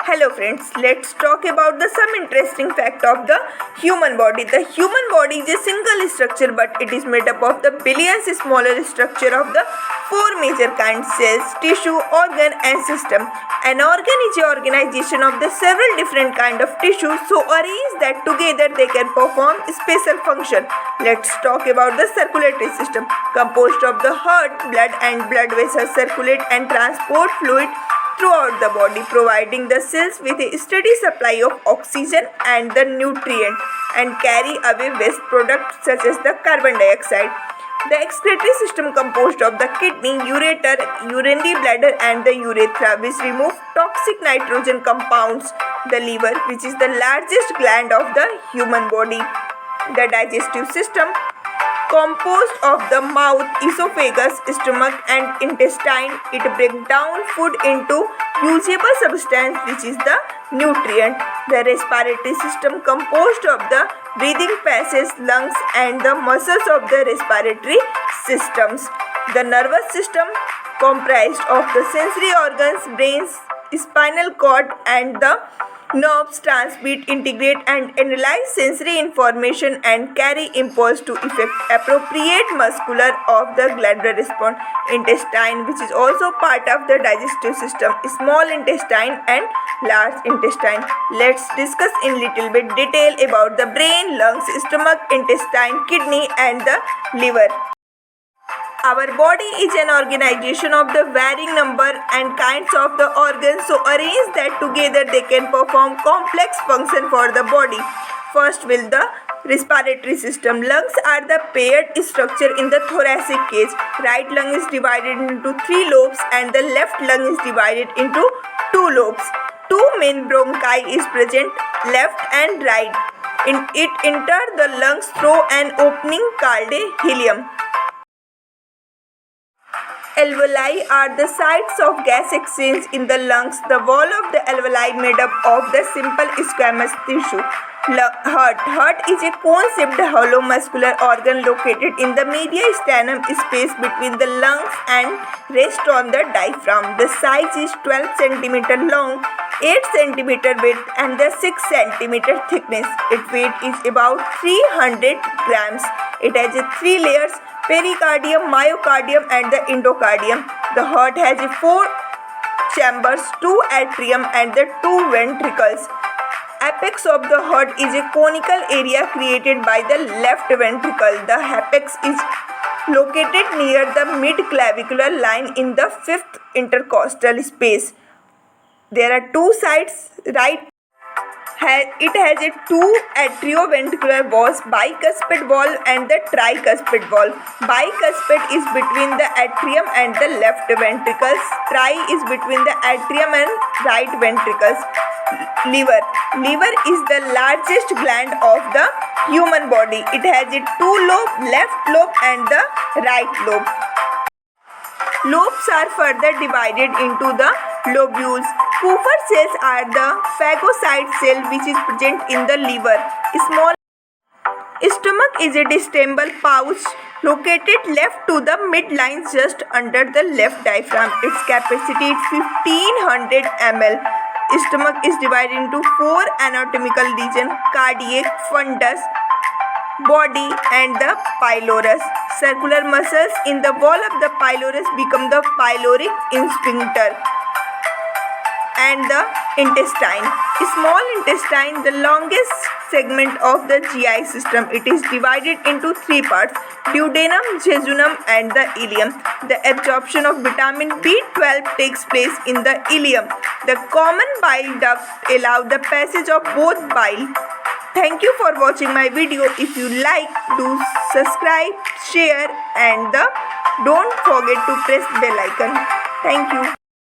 Hello friends, let's talk about some interesting fact of the human body. The human body is a single structure, but it is made up of the billions smaller structure of the four major kinds: cells, tissue, organ and system. An organ is an organization of the several different kind of tissues, so arranged that together they can perform special function. Let's talk about the circulatory system, composed of the heart, blood and blood vessels circulate and transport fluid throughout the body, providing the cells with a steady supply of oxygen and the nutrient, and carry away waste products such as the carbon dioxide. The excretory system composed of the kidney, ureter, urinary bladder and the urethra, which remove toxic nitrogen compounds. The liver, which is the largest gland of the human body. The digestive system, composed of the mouth, esophagus, stomach and intestine. It breaks down food into usable substance, which is the nutrient. The respiratory system, composed of the breathing passages, lungs and the muscles of the respiratory systems. The nervous system, comprised of the sensory organs, brains, spinal cord and the nerves, transmit, integrate and analyze sensory information and carry impulse to effect appropriate muscular of the glandular response. Intestine, which is also part of the digestive system, small intestine and large intestine. Let's discuss in little bit detail about the brain, lungs, stomach, intestine, kidney and the liver. Our body is an organization of the varying number and kinds of the organs, so arranged that together they can perform complex function for the body. First will the respiratory system. Lungs are the paired structure in the thoracic cage. Right lung is divided into 3 lobes and the left lung is divided into 2 lobes. 2 main bronchi is present, left and right. It enter the lungs through an opening called a hilum. Alveoli are the sites of gas exchange in the lungs. The wall of the alveoli made up of the simple squamous tissue. Heart is a cone-shaped hollow muscular organ located in the mediastinum space between the lungs and rests on the diaphragm. The size is 12 cm long, 8 cm width and the 6 cm thickness. Its weight is about 300 grams. It has 3 layers: pericardium, myocardium and the endocardium. The heart has 4 chambers, 2 atrium and the 2 ventricles. Apex of the heart is a conical area created by the left ventricle. The apex is located near the mid-clavicular line in the 5th intercostal space. There are 2 sides, right. It has 2 atrioventricular valves, bicuspid valve and the tricuspid valve. Bicuspid is between the atrium and the left ventricles. Tri is between the atrium and right ventricles. Liver is the largest gland of the human body. It has 2 lobes, left lobe and the right lobe. Lobes are further divided into the lobules. Puffer cells are the phagocyte cell which is present in the liver. Small stomach is a distensible pouch located left to the midline just under the left diaphragm. Its capacity is 1500 ml. Stomach is divided into 4 anatomical regions: cardiac, fundus, body and the pylorus. Circular muscles in the wall of the pylorus become the pyloric sphincter. And the intestine. Small intestine, the longest segment of the GI system. It is divided into 3 parts: duodenum, jejunum and the ileum. The absorption of vitamin B12 takes place in the ileum. The common bile duct allow the passage of both bile. Thank you for watching my video. If you like, do subscribe, share and don't forget to press bell icon. Thank you.